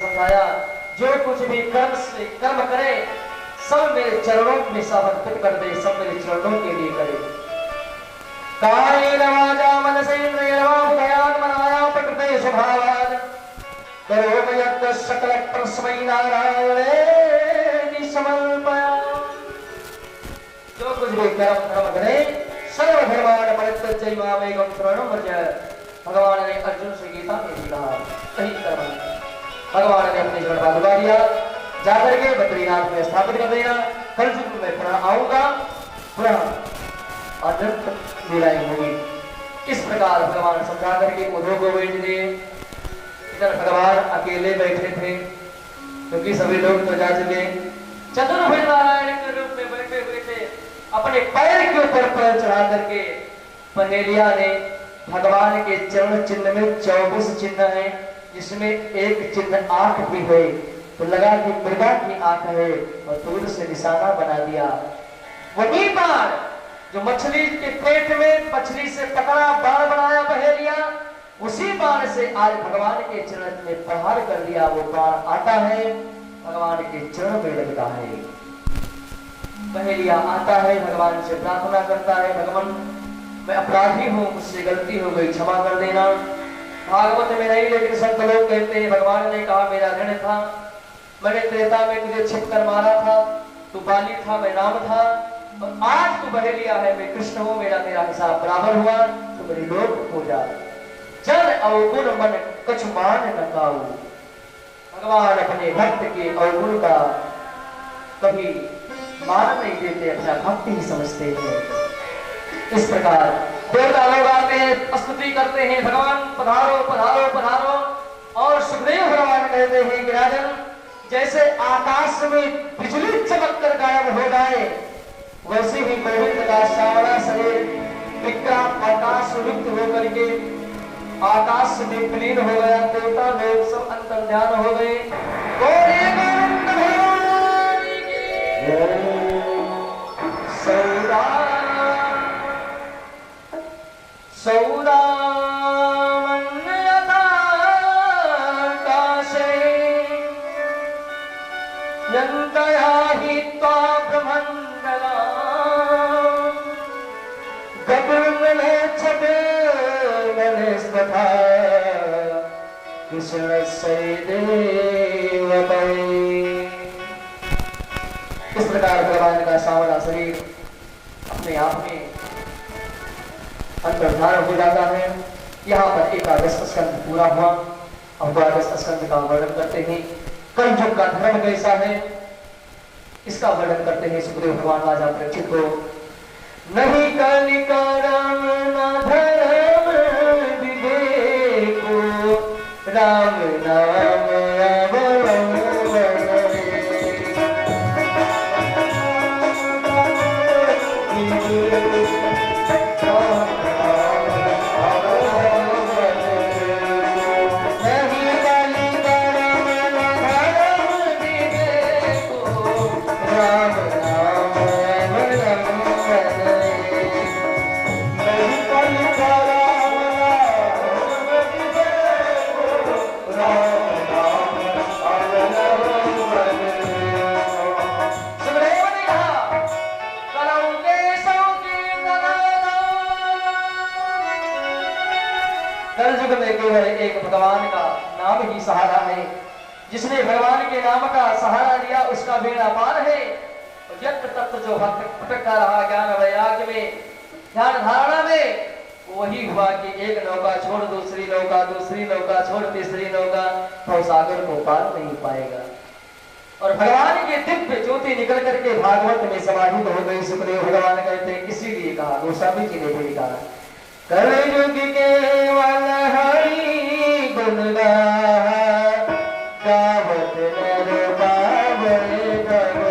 समझाया जो कुछ भी कर्म करे सब मेरे चरणों में समर्पित कर दे, सब मेरे चरणों के लिए करे। कायेन वाचा मनसेन्द्रियेण वा बुद्ध्यात्मना प्रकृते स्वभावात् करोमि यत् सकल परस्मै नारायणे समर्पयामि। जो कुछ भी कर्म करे सर्वधर्मान् परित्यज्य मामेकं शरणं व्रज। भगवान ने अर्जुन से गीता में भी कहा सही कर्म। भगवान ने अपने शरण पादुका दिया, जाकर के बद्रीनाथ में स्थापित कर देना। कल युग में पुनः आऊंगा, पुनः अनंत लीलाएं होगी। इस प्रकार भगवान समझा करके उद्धव को भेज दिए। इधर भगवान अकेले बैठे थे क्योंकि सभी लोग तो जा चुके। चतुर्भुज नारायण के रूप में बैठे हुए थे। अपने पैर के ऊपर पैर चढ़ा करके पहेलिया ने भगवान के चरण चिन्ह में 24 चिन्ह है, जिसमें एक चिन्ह आंख भी है, तो लगा कि मृगा की आंख है और दूर से निशाना बना दिया। वही बाण जो मछली के पेट में मछली से पकड़ा बाण बनाया पहेलिया, उसी बाण से आज भगवान के चरण में प्रहार कर दिया। वो बाण आता है भगवान के चरण में लगता है। पहेलिया आता है, भगवान से प्रार्थना करता है, भगवान मैं अपराधी हूँ, मुझसे गलती हो गई, क्षमा कर देना। भागवत में नहीं, लेकिन संत लोग कहते हैं भगवान ने कहा मेरा ऋण था, मैंने त्रेता में तुझे छिप कर मारा था, तू बाली था मैं राम था, और आज तू बहेलिया है मैं कृष्ण हूँ, मेरा तेरा हिसाब बराबर हुआ, तो मेरी लोग हो जा। जन अवगुण मन कछु मान न काऊ। भगवान अपने भक्त के अवगुण का कभी मान नहीं देते, अपना भक्ति ही समझते हैं। इस प्रकार देवता लोग आते हैं, स्तुति करते हैं, भगवान पधारो पधारो पधारो। और सुखदेव भगवान कहते हैं कि राजन, जैसे आकाश में बिजली चमक कर गायब हो जाए, वैसे ही गोविंद का सावरा शरीर विक्रांत आकाश रुक्त होकर के आकाश में विलीन हो गया। देवता लोग सब अंतर्ध्यान हो गए। गोविंद भगवान की सौदा सौदा इस प्रकार भगवान का सावरा शरीर अपने आप में अंतर्धान हो जाता है। यहाँ पर एकादश स्कंद पूरा हुआ। अब द्वादश स्कंद का वर्णन करते हैं। कलयुग का धर्म कैसा है इसका वर्णन करते हैं सुखदेव भगवान राजा परीक्षित को। नहीं कलिका राम न धर्म विवेको, राम नाम एक भगवान का नाम ही सहारा है। जिसने भगवान के नाम का सहारा लिया उसका बेड़ा पार है। यत्र तत्र जो भक्त भटकता रहा ज्ञान वैराग्य में, ध्यान धारणा में, वही हुआ कि एक नौका छोड़ दूसरी नौका, दूसरी नौका छोड़ तीसरी नौका, तो सागर को पार नहीं पाएगा। और भगवान के दिव्य ज्योति निकल करके भागवत में समाहित हो गई। सुखदेव भगवान कहते हैं, इसीलिए कहा, गोस्वामी जी ने भी कहा, कलयुग केवल हरि गुण गावत नर पावै भगवान।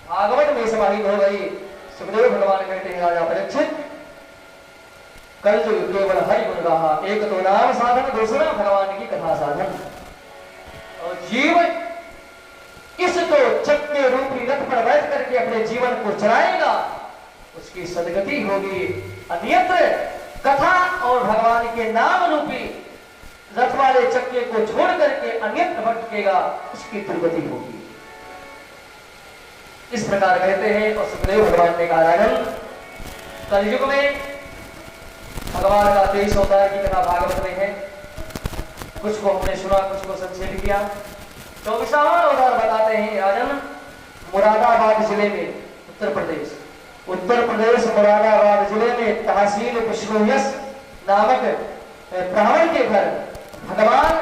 भागवत में समाहित हो गई। सुखदेव भगवान कहते हैं, राजा परीक्षित, कलयुग केवल हरि गुण गाहा। एक तो नाम साधन, दूसरा भगवान की कथा साधन। और जीव इस तो चक्के रूपी रथ पर बैठ करके अपने जीवन को चलाएगा, उसकी सदगति होगी। अन्यत्र कथा और भगवान के नाम रूपी रथ वाले चक्के को छोड़ करके अन्यत्र भटकेगा, उसकी दुर्गति होगी। इस प्रकार कहते हैं। और सुखदेव भगवान ने कहा, राजन कलयुग में भगवान का 23 अवतार की कथा भागवत में है। कुछ को हमने सुना, कुछ को संक्षेप किया। 24वां अवतार बताते हैं राजन, मुरादाबाद जिले में उत्तर प्रदेश मुरादाबाद जिले में तहसील पुष्पोयस नामक ब्राह्मण के घर भगवान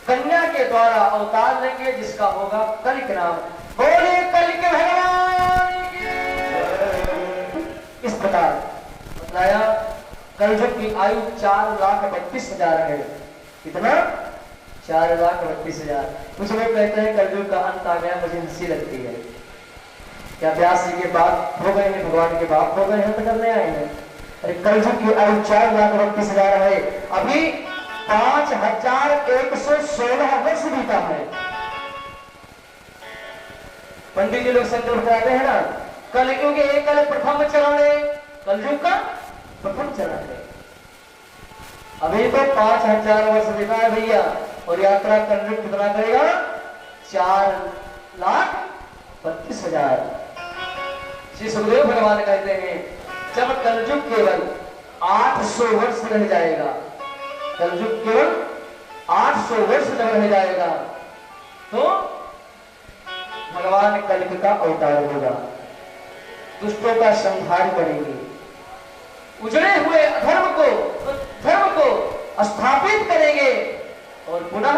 कन्या के द्वारा अवतार लेंगे, जिसका होगा कलिक नाम। बोले कलिक भगवान की। इस प्रकार बताया कलयुग की आयु 4,32,000 है। कितना? 4,32,000। कुछ लोग कहते हैं कलयुग का अंत आ गया, मुझे हंसी लगती है। क्या व्यास जी के बाप हो गए हैं, भगवान के बाप हो गए हैं, तो करने आए हैं? अरे कलयुग की आयु 4,32,000 है। अभी 5,116 वर्ष बीता है। पंडित जी लोग संकल्प कराते हैं ना, कलयुग कल प्रथम चरण है, कलयुग का प्रथम चरण है। अभी तो 5,000 वर्ष बीता है भैया, और यात्रा कलयुग कितना करेगा? 4,32,000। श्री सुखदेव भगवान कहते हैं, जब कलयुग केवल 800 वर्ष रह जाएगा, कलयुग केवल 800 वर्ष जब रह जाएगा, तो भगवान कलिक का अवतार होगा। दुष्टों का संहार करेंगे, उजड़े हुए धर्म को स्थापित करेंगे, और पुनः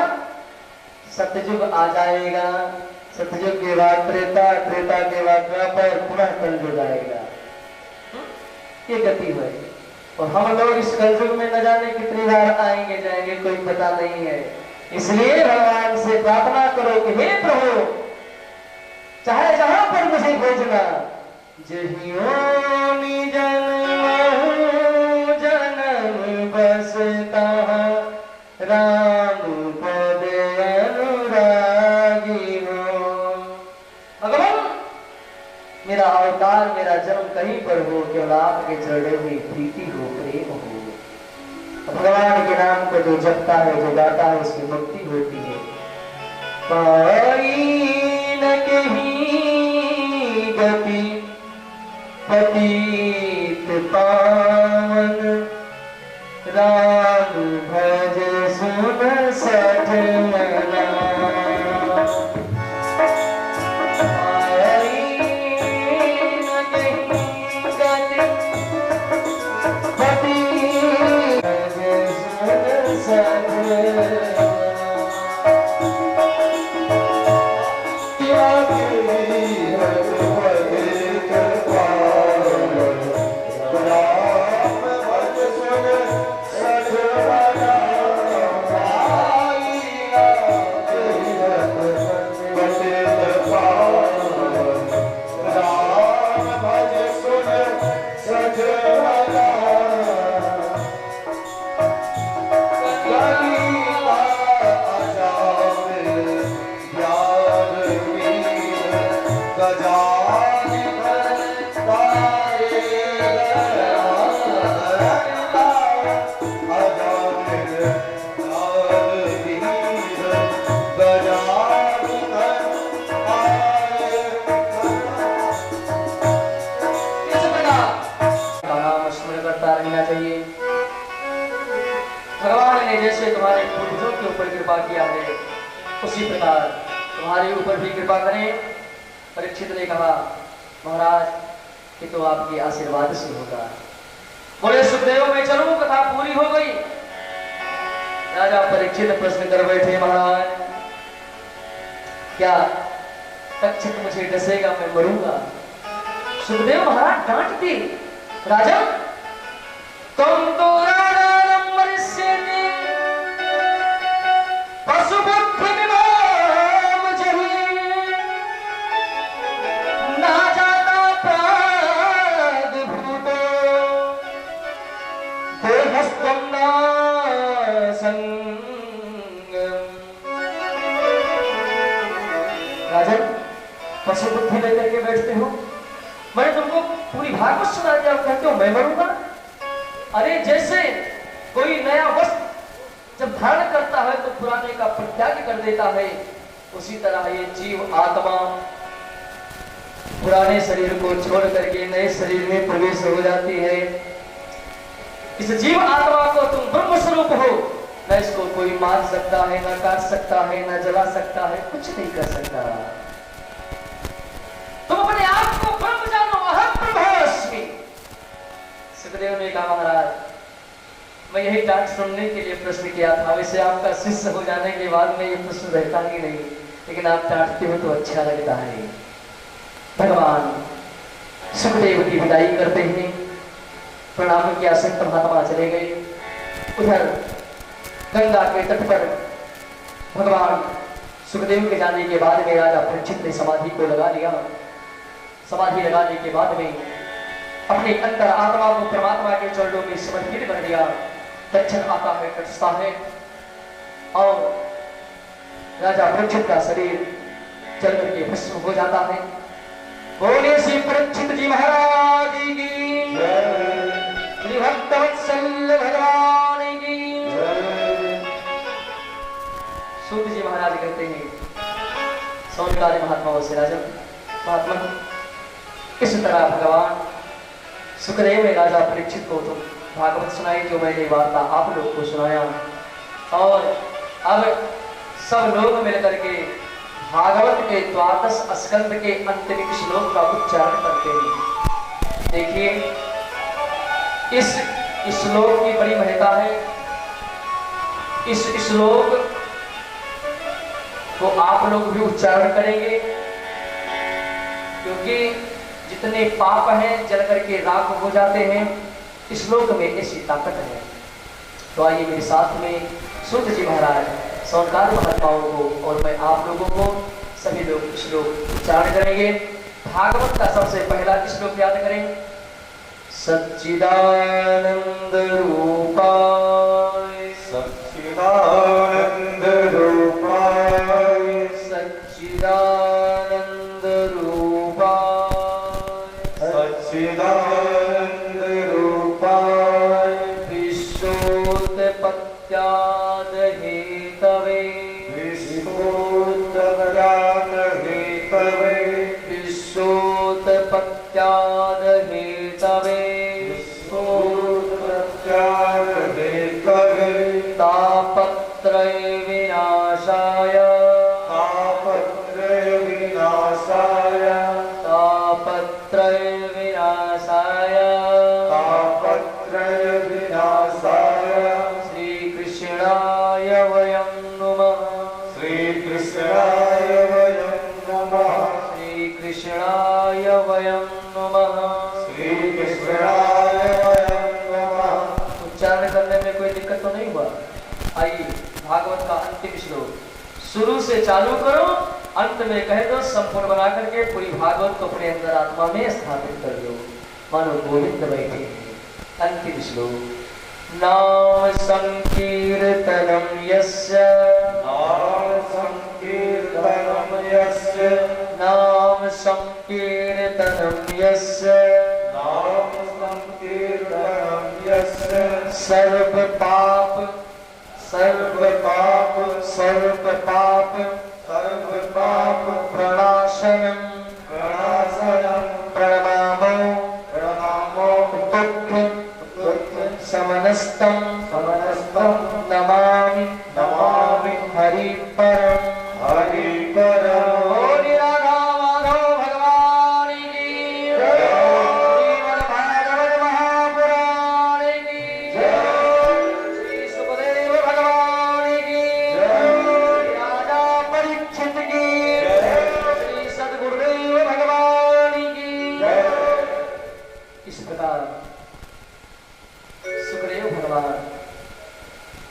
सत्ययुग आ जाएगा। सत्ययुग के बाद त्रेता, त्रेता के बाद द्वापर, पुनः कलयुग आएगा। ये गति है। और हम लोग इस कलयुग में न जाने कितनी बार आएंगे जाएंगे, कोई पता नहीं है। इसलिए भगवान से प्रार्थना करो कि हे प्रभु, चाहे जहां पर मुझे भेजना, जहियों जन्म बसता राम पद अनुरागी हो। भगवान मेरा अवतार, मेरा जन्म कहीं पर हो, केवल आपके चरणों में प्रीति हो, प्रेम हो। भगवान के नाम को जो जपता है, जो गाता है, उसकी मुक्ति होती है। पाई न कहीं गति पतित पावन, राम भज सुन सठ मना। भगवान ने जैसे तुम्हारे पूर्वजों के ऊपर कृपा किया है, उसी प्रकार तुम्हारे ऊपर भी कृपा करें। परीक्षित ने कहा, महाराज कि तो आपके आशीर्वाद से होगा। बोले सुखदेव मैं चलूं, कथा पूरी हो गई। राजा परीक्षित प्रश्न कर बैठे, महाराज क्या तक्षक मुझे डसेगा, मैं मरूंगा? सुखदेव महाराज डांट दी, राजा तुम तो पशुबुद्धि विभाग जही, ना जाता प्राग भूतो, देहस्तम ना संगम। राजन, पशु बुद्धि लेकर के बैठते हो। मैंने तुमको पूरी भागवत सुना दिया, कहते हो मैं मरूंगा। अरे जैसे कोई नया वस्त्र जब धारण करता है तो पुराने का परित्याग कर देता है, उसी तरह ये जीव आत्मा पुराने शरीर को छोड़ करके नए शरीर में प्रवेश हो जाती है। इस जीव आत्मा को तुम ब्रह्म स्वरूप हो, न इसको कोई मार सकता है, न काट सकता है, न जला सकता है, कुछ नहीं कर सकता। तुम अपने आप को ब्रह्म जानो, अहम ब्रह्मास्मि। सुखदेव ने कहा महाराज मैं यही डांट सुनने के लिए प्रश्न किया था, वैसे आपका शिष्य हो जाने के बाद में ये प्रश्न रहता ही नहीं, लेकिन आप डांटते हो तो अच्छा लगता है। भगवान सुखदेव की विदाई करते हैं, प्रणाम किया, संत महात्मा चले गए। उधर गंगा के तट पर भगवान सुखदेव के जाने के बाद में राजा परीक्षित ने समाधि को लगा लिया। समाधि लगाने के बाद में अपने अंतर आत्मा को परमात्मा के चरणों में समर्पित कर दिया। दक्षिण आता है, कटता है और राजा परीक्षित का शरीर जल करके भस्म हो जाता है। बोले श्री परीक्षित जी महाराज की श्री भक्तवत्सल भगवान की। सूत जी महाराज कहते हैं सौनकादि महात्माओं से, राजन महात्मा इस तरह भगवान सुखदेव ने राजा परीक्षित को तुम भागवत सुनाई, जो मैंने वार्ता आप लोग को सुनाया, और अब सब लोग मिलकर के भागवत के द्वादश स्कंद के अंतिम श्लोक का उच्चारण करते हैं। देखिए इस श्लोक की बड़ी महत्ता है। इस श्लोक को आप लोग भी उच्चारण करेंगे, क्योंकि जितने पाप हैं जल करके राख हो जाते हैं। इस श्लोक में ऐसी ताकत है। तो आइए मेरे साथ में सूत जी महाराज, सौनकादि महात्माओं को और मैं आप लोगों को सभी लोग श्लोक उच्चारण करेंगे। भागवत का सबसे पहला श्लोक याद करें। सच्चिदानंद रूपाय सच्चिदानंद रूपाय सच्चिदानंद रूपाय सच्चिदानंद रूपाय विश्वोत्पत्त्याद हेतवे विश्वोत्पत्त्याद हेतवे विश्वोत्पत्त्याद हेतवे विश्वोत्पत्त्याद हेतवे तापत्रय विनाशाय तापत्रय विनाशाय तापत्रय विनाशाय तापत्रय विनाशाय श्री कृष्णाय वयं नमः श्री कृष्णाय वयं नमः श्री कृष्णाय वयं नमः श्री कृष्णाय वयं नमः। उच्चारण करने में कोई दिक्कत तो नहीं हुआ? आइए भागवत का अंतिम श्लोक शुरू से चालू करो, अंत में कह दो, संपूर्ण बना करके पूरी भागवत को अपने अंदर आत्मा में स्थापित कर दो, मानो गोविंद बैठे हैं। अंतिम श्लोक। नाम संकीर्तनम यस्य नाम संकीर्तनम यस्य नाम संकीर्तनम यस्य नाम संकीर्तनम यस्य सर्व पाप सर्व पाप सर्व पाप सर्व पाप प्रणाशनम प्रणाशनम प्रणमामो प्रणमामो दुःख दुःख समनस्तम समनस्तम नमामि नमामि हरि परम हरि परम।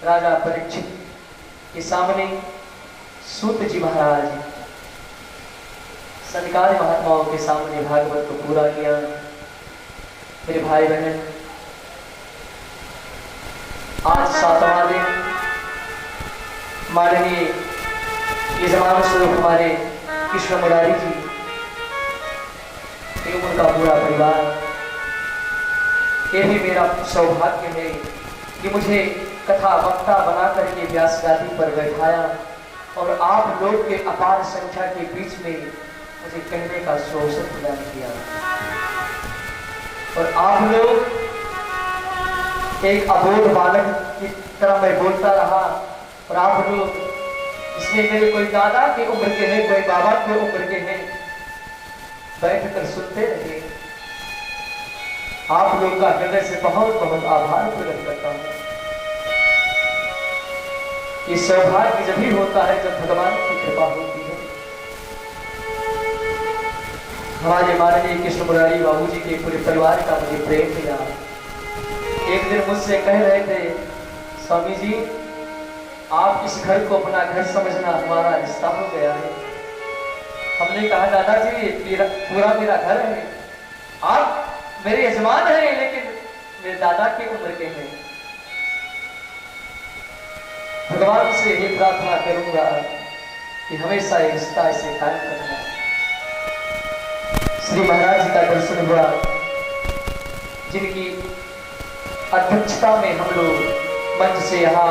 राजा परीक्षित के सामने सूत जी महाराज सनकादि महात्माओं के सामने भागवत को पूरा किया। मेरे भाई बहन, आज 7वां दिन माननीय यजमान स्वरूप हमारे कृष्ण मुरारी जी एवं उनका पूरा परिवार, ये भी मेरा सौभाग्य है कि मुझे कथा वक्ता बना करके व्यास गादी पर बैठाया और आप लोग के अपार संख्या के बीच में मुझे कहने का अवसर प्रदान किया। और आप लोग एक अबोध बालक की तरह मैं बोलता रहा और आप लोग, इसमें मेरे कोई दादा के उम्र के हैं, कोई बाबा के उम्र के हैं, बैठ कर सुनते रहे। आप लोग का हृदय से बहुत बहुत आभार प्रकट करता हूँ। ये सौभाग्य जब ही होता है जब भगवान की कृपा होती है। हमारे माननीय कृष्ण मुरारी बाबू जी के पूरे परिवार का मुझे प्रेम मिला। एक दिन मुझसे कह रहे थे, स्वामी जी आप इस घर को अपना घर समझना, हमारा रिश्ता हो गया है। हमने कहा दादाजी पूरा मेरा घर है, आप मेरे यजमान हैं लेकिन मेरे दादा की उम्र के हैं। भगवान से यही प्रार्थना करूंगा कि हमेशा ये रिश्ता ऐसे कायम रखना। श्री महाराज जी का दर्शन हुआ, जिनकी अध्यक्षता में हम लोग मंच से यहाँ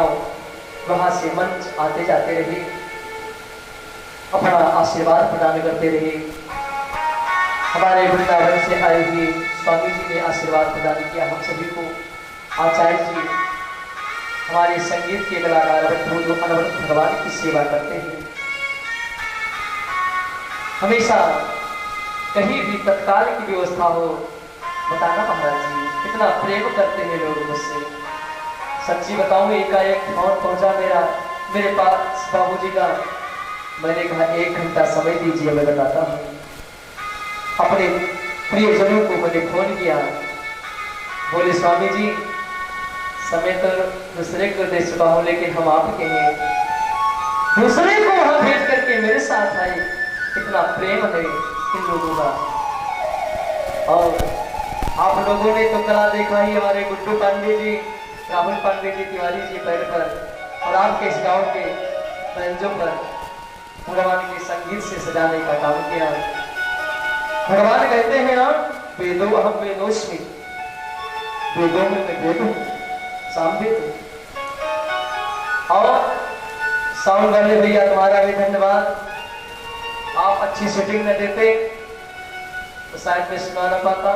वहां से मंच आते जाते रहे, अपना आशीर्वाद प्रदान करते रहे। हमारे वृंदावन से आए हुए स्वामी जी ने आशीर्वाद प्रदान किया हम सभी को। आचार्य जी हमारे संगीत के कलाकार अनवरत भगवान की सेवा करते हैं। हमेशा कहीं भी तत्काल की व्यवस्था हो, बताना महाराज जी कितना प्रेम करते हैं लोग मुझसे। सच्ची बताऊं, एकाएक फोन पहुंचा मेरे पास बाबूजी का। मैंने कहा 1 घंटा समय दीजिए, मैं बताता हूँ। अपने प्रियजनों को मैंने फोन किया, बोले स्वामी जी समय तो दूसरे को दे चुका हूँ लेकिन हम आपके हैं, दूसरे को वहां भेज करके मेरे साथ आए। कितना प्रेम है इन लोगों का। और आप लोगों ने तो कला देखा ही, हमारे गुड्डू पांडे जी, राहुल पांडे जी, तिवारी जी पैर पर, और आपके इस गाँव के बैंजों पर भगवान के संगीत से सजाने का काम किया। भगवान कहते हैं ना, वेदो अहम वेदोस्मि, वेदों में मैं वेद हूँ, सामवेद हूँ। और साउंड वाले भैया तुम्हारा भी धन्यवाद। आप अच्छी शूटिंग न देते तो शायद मैं सुना ना पाता,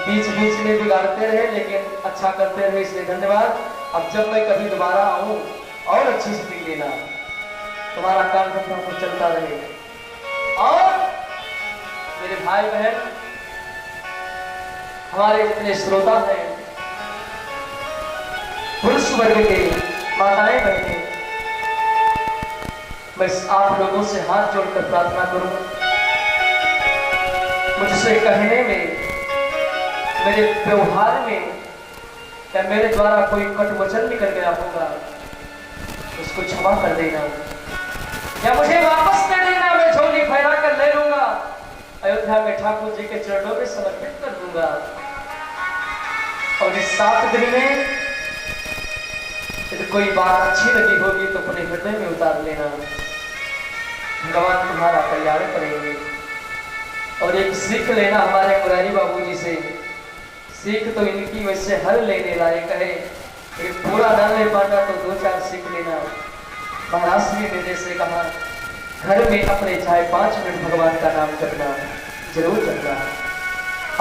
बीच बीच में बिगाड़ते रहे लेकिन अच्छा करते रहे, इसलिए धन्यवाद। अब जब मैं कभी दोबारा आऊं और अच्छी शूटिंग देना, तुम्हारा काम धंधा कुछ चलता रहे। और मेरे भाई बहन, हमारे जितने श्रोता हैं, पुरुष वर्ग के माताएं बहनें, मैं आप लोगों से हाथ जोड़कर प्रार्थना करूं, मुझसे कहने में, मेरे व्यवहार में या मेरे द्वारा कोई कटु वचन निकल गया होगा, उसको क्षमा कर देना या मुझे वापस दे देना। मैं झोली फैला कर ले लूंगा, अयोध्या में ठाकुर जी के चरणों में समर्पित कर दूंगा। और इस 7 दिन में यदि कोई बात अच्छी लगी होगी तो अपने हृदय में उतार लेना। भगवान तुम्हारा कल्याण करेंगे। और एक सीख लेना हमारे मुरारी बाबूजी से, सीख तो इनकी वैसे हर लेने लायक है, एक पूरा न ले पाना तो 2-4 सीख लेना। महाराज ने मेरे से कहा, घर में अपने चाहे 5 मिनट भगवान का नाम जपना, जरूर जपना।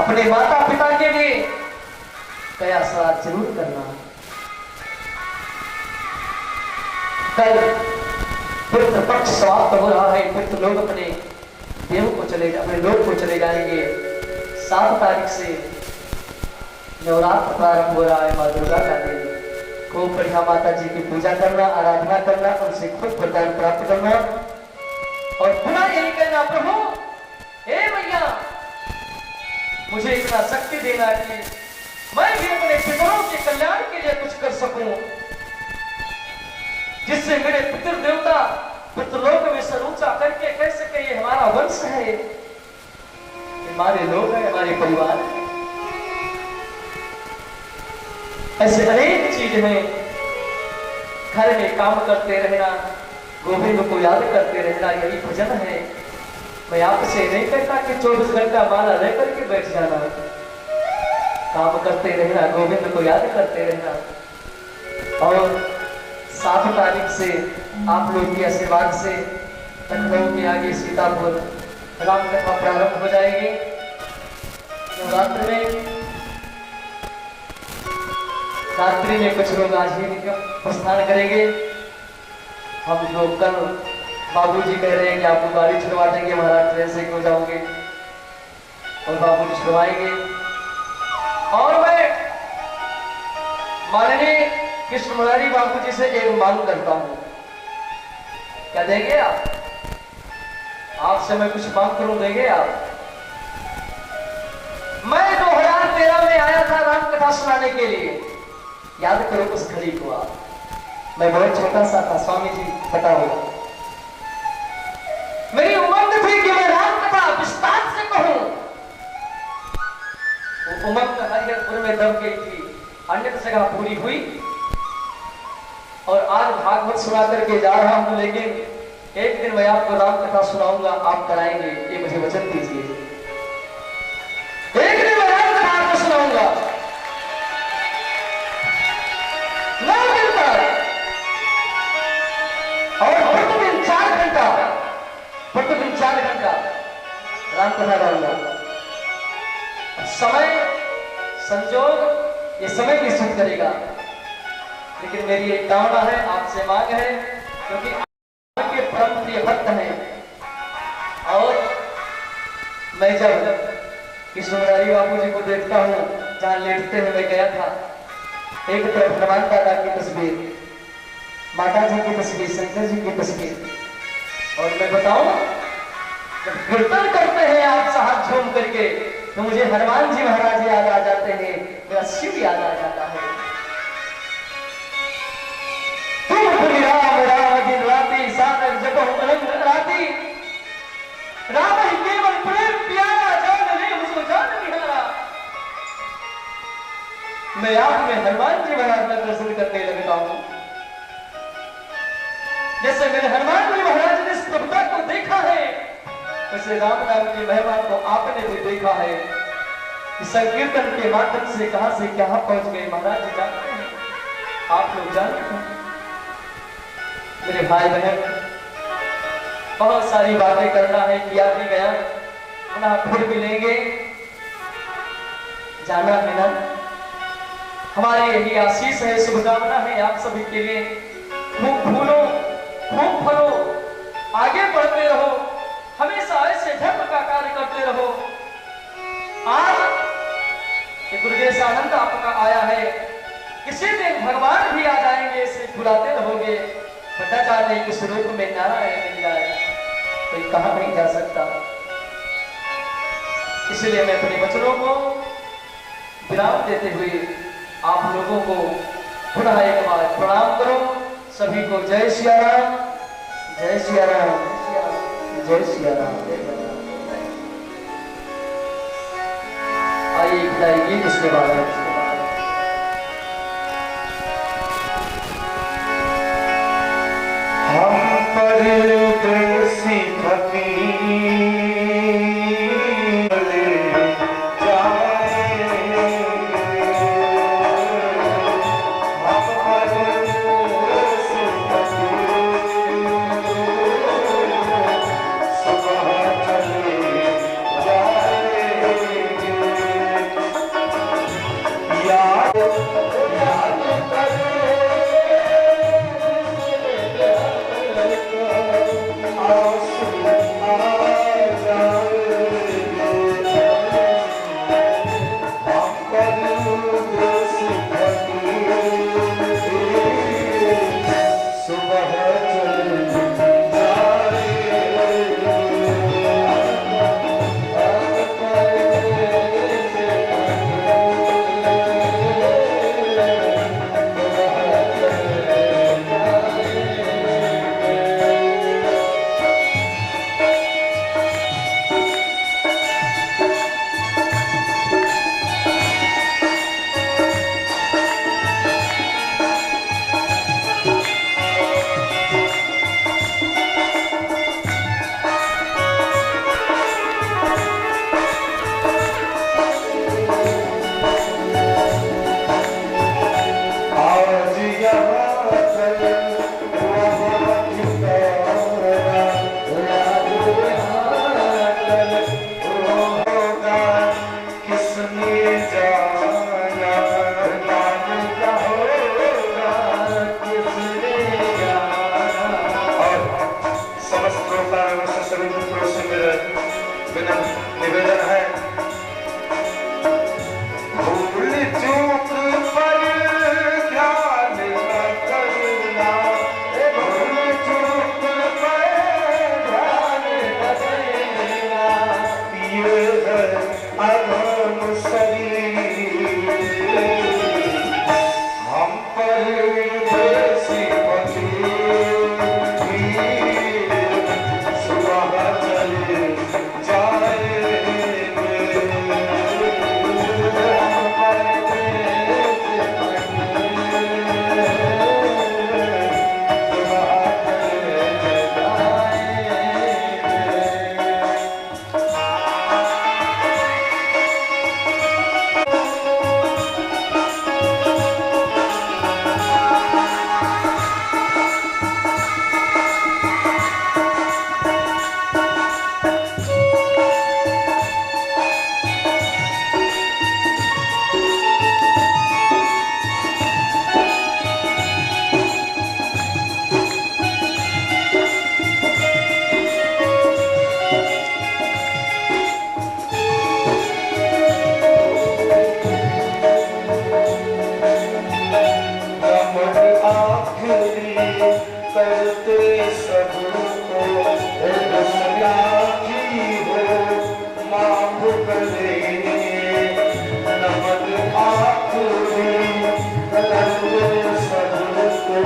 अपने माता पिता के लिए कया श्राद्ध जरूर करना। कल पितृ पक्ष समाप्त हो रहा है, पितृ लोग अपने देव को अपने लोग को चले जाएंगे। 7 तारीख से नवरात्र प्रारंभ हो रहा है माँ दुर्गा का दिन। खूब बढ़िया माता जी की पूजा करना, आराधना करना, उनसे खुद वरदान प्राप्त करना और पुनः यही कहना, प्रभु हे भैया मुझे इतना शक्ति देना कि मैं भी अपने पितरों के कल्याण के लिए कुछ कर सकूं, जिससे मेरे पितृ देवता पितृलोक में सर ऊंचा करके कह सके ये हमारा वंश है, हमारे लोग हैं, हमारे परिवार है। ऐसे अनेक चीज हैं। घर में काम करते रहना, गोविंद को याद करते रहना, यही भजन है। मैं आपसे नहीं कहता कि 24 घंटा माला रह करके बैठ जाना, काम करते रहना, गोविंद को याद करते रहना। और 7 तारीख से आप लोग के आशीर्वाद से लखनऊ के आगे सीतापुर रामकथा प्रारंभ हो जाएगी। रात्रि में कुछ लोग आज ही प्रस्थान करेंगे। हम लोग कल बाबूजी कह रहे हैं कि आपको गाड़ी छुड़वा देंगे महाराज, ट्रेन से क्यों जाओगे, और बाबूजी छुड़वाएंगे। और मैं माननीय कृष्ण मुरारी बाबूजी से एक मांग करता हूं, क्या देंगे आप? आपसे मैं कुछ मांग करूं, देंगे आप? मैं 2013 में आया था रामकथा सुनाने के लिए, याद करो उस घड़ी को आप। मैं बहुत छोटा सा था, स्वामी जी पता होगा। मेरी उम्र थी कि मैं रामकथा विस्तार से कहूं। वो उम्र हरिहरपुर में दब गई थी, अन्य जगह पूरी हुई। और आज भागवत सुना करके जा रहा हूं, लेकिन एक दिन मैं आपको रामकथा सुनाऊंगा, आप कराएंगे, ये मुझे वचन दीजिए। एक दिन मैं रामकथा आपको सुनाऊंगा, और प्रतिदिन 4 घंटा रामकथा गाऊंगा। समय संजोग ये समय निश्चित करेगा, लेकिन मेरी एक कामना है, आपसे मांग है, क्योंकि आपके परम प्रिय भक्त हैं। और मैं जब कृष्ण मुरारी बाबू जी को देखता हूँ, जहाँ लेटते हुए मैं गया था, एक तरफ हनुमान दादा की तस्वीर, माता जी की तस्वीर, शंकर जी की तस्वीर, और मैं बताऊं, जब कीर्तन करते हैं आप साथ झूम करके, तो मुझे हनुमान जी महाराज याद आ जाते हैं, मेरा शिव याद आ जाता है। तुम राम राम दिन राति सागर जपो अनंत राति, राम ही केवल प्रेम प्यारा, जान ले मुझको जान निहारा। मैं आप में हनुमान जी महाराज का दर्शन करने लगता हूं, जैसे मेरे हनुमान जी महाराज ने स्तब्धता को देखा है, वैसे राम नाम की महिमा को आपने भी देखा है। कि संकीर्तन के माध्यम से कहां से क्या पहुंच गए महाराज जी जानते हैं, आप लोग जानते हैं। मेरे भाई बहन, बहुत सारी बातें करना है, किया भी गया, पुनः फिर मिलेंगे, जाना है ना। हमारी यही आशीष है, शुभकामना है आप सभी के लिए। खूब फूलो, खूब फलो, आगे बढ़ते रहो, हमेशा ऐसे धर्म का कार्य करते रहो। आज दुर्गेश आनंद आपका आया है, किसी दिन भगवान भी आ जाएंगे, इसे बुलाते रहोगे, पता जाने किस रूप में नारायण मिल जाए, कोई कहां नहीं जा सकता। इसलिए मैं अपने वचनों को विराम देते हुए आप लोगों को पुनः एक बार प्रणाम करो। सभी को जय सिया राम, जय सिया राम, जय सिया राम। आइए गाइए उसके बाद हम परदेसी फकीर Oh निवेदन है, भूल चूक पर ध्यान न करना, भूल चूक पर ध्यान न देना, ये है अधम शरीर, हम परदेसी फकीर, सुबह चले जाएंगे, हम परदेसी फकीर, सुबह चले जाएंगे। नमन आखिरी करते सबको, गुस्ताखी हो माफ करे, नमन आखिरी करते सबको,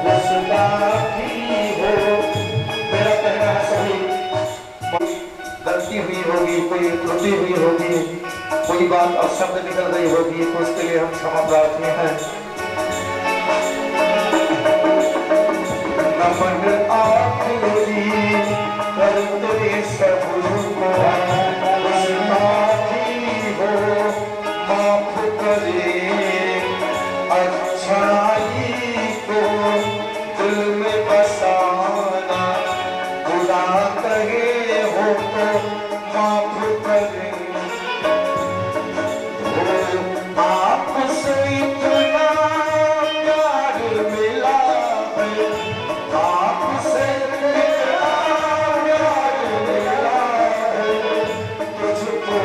गुस्ताखी हो। मेरा कहना है सभी, गलती हुई होगी, कोई त्रुटि हुई होगी, कोई बात अशब्द निकल गई होगी, तो उसके लिए हम क्षमा प्रार्थी हैं। नमन आखिरी करते सबको, गुस्ताखी हो माफ करे, अच्छाई को दिल में बसाना, बुरा कहे हो तो माफ करे, आपसे इतना प्यार मिला है, आपसे इतना प्यार मिला है, तुझको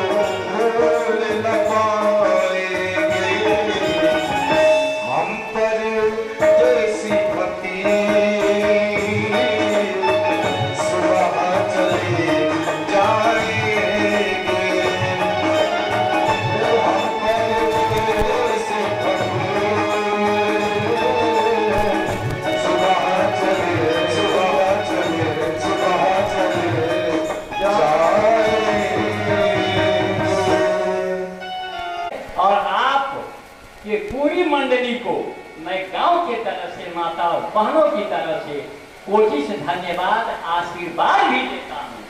भूल न पाएंगे, हम परदेसी फकीर, सुबह चले जाएंगे, और आप ये पूरी मंडली को मैं गांव के तरफ से, माता और बहनों की तरफ से कोटि से धन्यवाद आशीर्वाद भी देता हूँ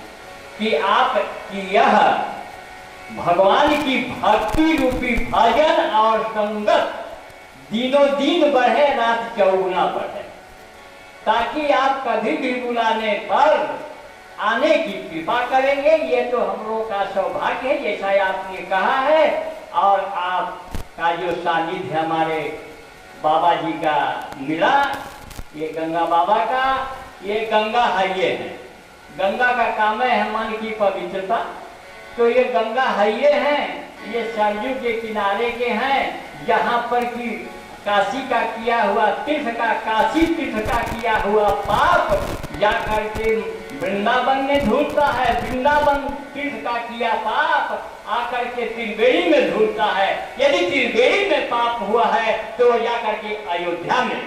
कि आप की यह भगवान की भक्ति रूपी भजन और संगत दिनों दिन बढ़े, रात चौगुना बढ़े, ताकि आप कभी भी बुलाने पर आने की कृपा करेंगे। ये तो हम लोगों का सौभाग्य है, जैसा आपने कहा है। और आपका जो सानिध्य हमारे बाबा जी का मिला, ये गंगा बाबा का, ये गंगा हाइये है। गंगा का काम है मन की पवित्रता, तो ये गंगा हाइये हैं, ये सरयू के किनारे के हैं, जहाँ पर की काशी का किया हुआ तीर्थ का, काशी तीर्थ का किया हुआ पाप जा करके वृंदावन में धुलता है, वृंदावन तीर्थ का किया पाप आकर के त्रिवेणी में धुलता है। यदि त्रिवेणी में पाप हुआ है तो जाकर के अयोध्या में,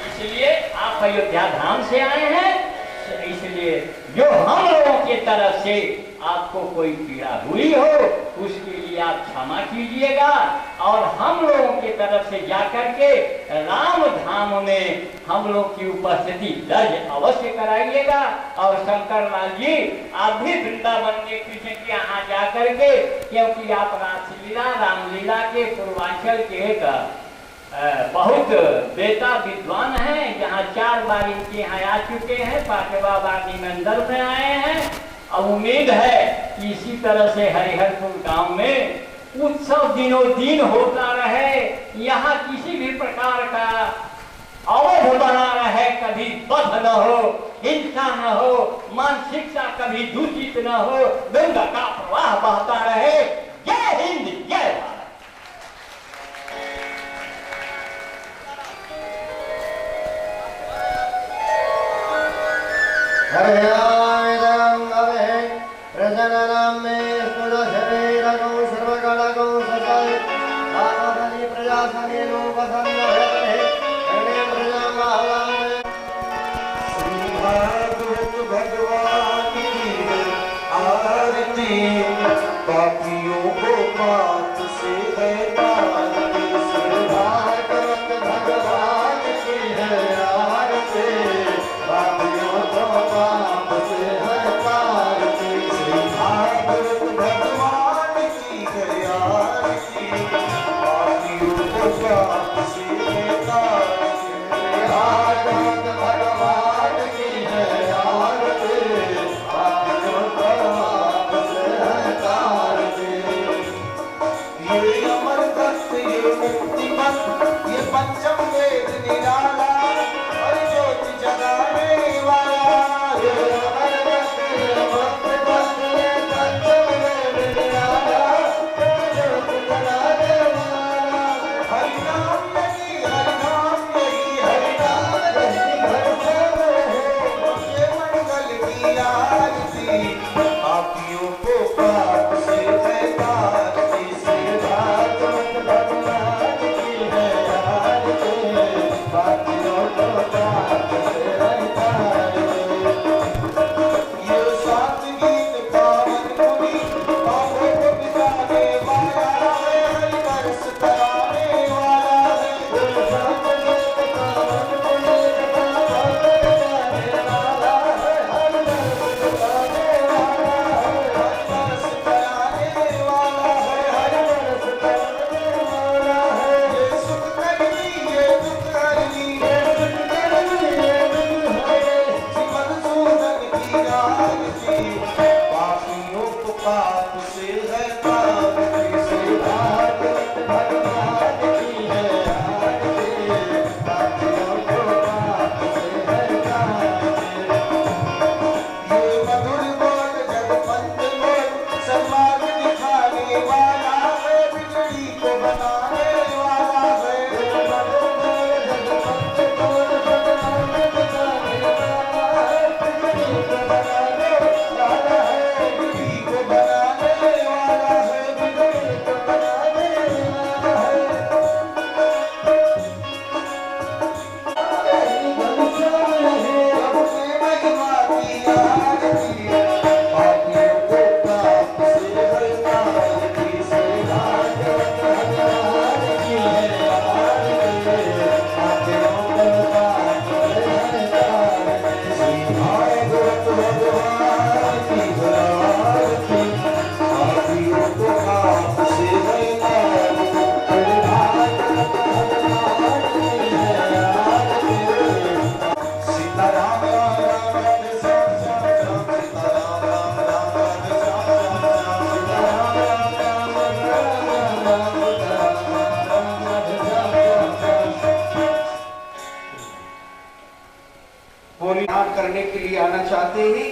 इसलिए आप अयोध्या धाम से आए हैं, इसलिए जो हम लोगों के तरफ से आपको कोई पीड़ा हुई हो उसके लिए आप क्षमा कीजिएगा, और हम लोगों के तरफ से जाकर के राम धाम में हम लोग की उपस्थिति दर्ज अवश्य कराइएगा। और शंकर लाल जी, आप भी वृंदावन में कृष्ण के यहाँ जाकर के, क्योंकि आप रासलीला रामलीला के पूर्वांचल के एक बहुत बेटा विद्वान हैं, जहाँ 4 बार इनके यहाँ आ चुके हैं, 5वां बार निमंत्रण में आए हैं। अब उम्मीद है कि इसी तरह से हरिहरपुर गांव में उत्सव दिनों दिन होता रहे, यहाँ किसी भी प्रकार का अवध बना रहे, कभी बध न हो, हिंसा न हो, मानसिकता कभी दूषित न हो, गंगा का प्रवाह बहता रहे। जय हिंद, जय भारत। पापियों को पाप से है तारती, भागवत भगवान की है आरती, पापियों को पाप से है तारती, भागवत भगवान की है आरती, पापियों को पाप से है तारती, भागवत भगवान की है आरती, पापियों को पाप से है तारती। ये अमर दस्त, ये मुक्ति पथ, ये पंचम वेद निराला, और ज्योति जगाने वाला। ये अमर दस्त, ये मुक्ति पथ, ये पंचम वेद निराला, और ज्योति जगाने वाला। हरि नाम यही, हरि नाम यही, हरि नाम यही, हरि नाम यही, ये मंगल की आरती, पापियों को पाप से है तारती, भागवत भगवान की है आरती, पापियों को पाप से है तारती। ये सात गीत पावन मुनि, पापों को मिटाने वाला है, हरि बरस कराने वाला है। ये सात गीत पावन मुनि, पापों को मिटाने वाला है, हरि बरस कराने वाला है, हरि बरस कराने वाला है, हरि बरस कराने वाला है। ये सुख करनी, ये दुख हरनी, ये सुख करनी, ये दुख हरनी, श्री मधुसूदन की आरती, पापियों को पाप से है तारती, श्री भागवत भगवान की है आरती, पापियों को पाप से है तारती। ये मधुर बोल जगपंथ बोल, सन्मार्ग दिखाने वाला है, बिगड़ी को बनाने वाला है। ये मधुर बोल जगपंथ बोल, सन्मार्ग दिखाने वाला है, बिगड़ी को बनाने वाला है, बिगड़ी को बनाने वाला है, बिगड़ी को बनाने वाला है। अपने महिमा की आरती, पापियों को पाप से है तारती, श्री भागवत भगवान की है आरती, पापियों को पाप से है तारती, श्री भागवत भगवान की है आरती, पापियों को पाप से है तारती, श्री भागवत भगवान की है आरती। सीताराम राम राम राधे श्याम श्याम श्याम, सीताराम राम राम राधे श्याम श्याम श्याम, सीताराम राम राम राम राम राम, सीताराम राम राधे श्याम श्याम श्याम। बोली प्रणाम करने के लिए आना चाहते हैं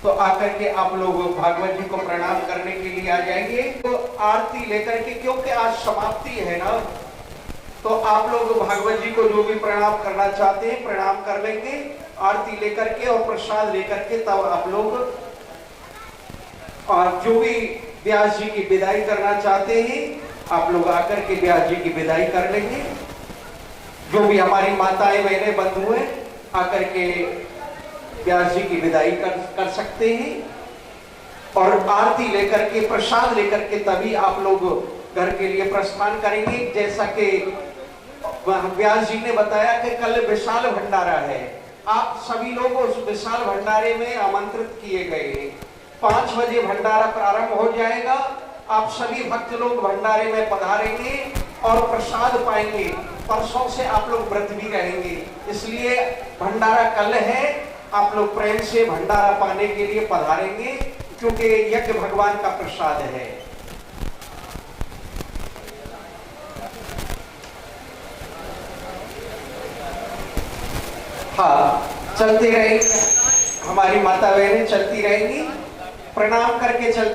तो आकर के आप लोग भागवत जी को प्रणाम करने के लिए आ जाएंगे। तो आरती लेकर के, क्योंकि आज समाप्ति है ना, तो आप लोग भागवत जी को जो भी प्रणाम करना चाहते हैं प्रणाम कर लेंगे, आरती लेकर के और प्रसाद लेकर के, तब आप लोग और जो भी व्यास जी की विदाई करना चाहते हैं आप लोग आकर के व्यास जी की विदाई कर लेंगे। जो भी हमारी माताएं बहनें बंधु हैं आकर के व्यास जी की विदाई कर सकते हैं, और आरती लेकर के प्रसाद लेकर के तभी आप लोग घर के लिए प्रस्थान करेंगे। जैसा कि व्यास जी ने बताया कि कल विशाल भंडारा है, आप सभी लोग उस विशाल भंडारे में आमंत्रित किए गए हैं। 5 बजे भंडारा प्रारंभ हो जाएगा, आप सभी भक्त लोग भंडारे में पधारेंगे और प्रसाद पाएंगे। परसों से आप लोग व्रत भी रहेंगे, इसलिए भंडारा कल है, आप लोग प्रेम से भंडारा पाने के लिए पधारेंगे, क्योंकि यज्ञ भगवान का प्रसाद है। हाँ, चलते रहेंगे, हमारी माता बहनें चलती रहेंगी, प्रणाम करके चल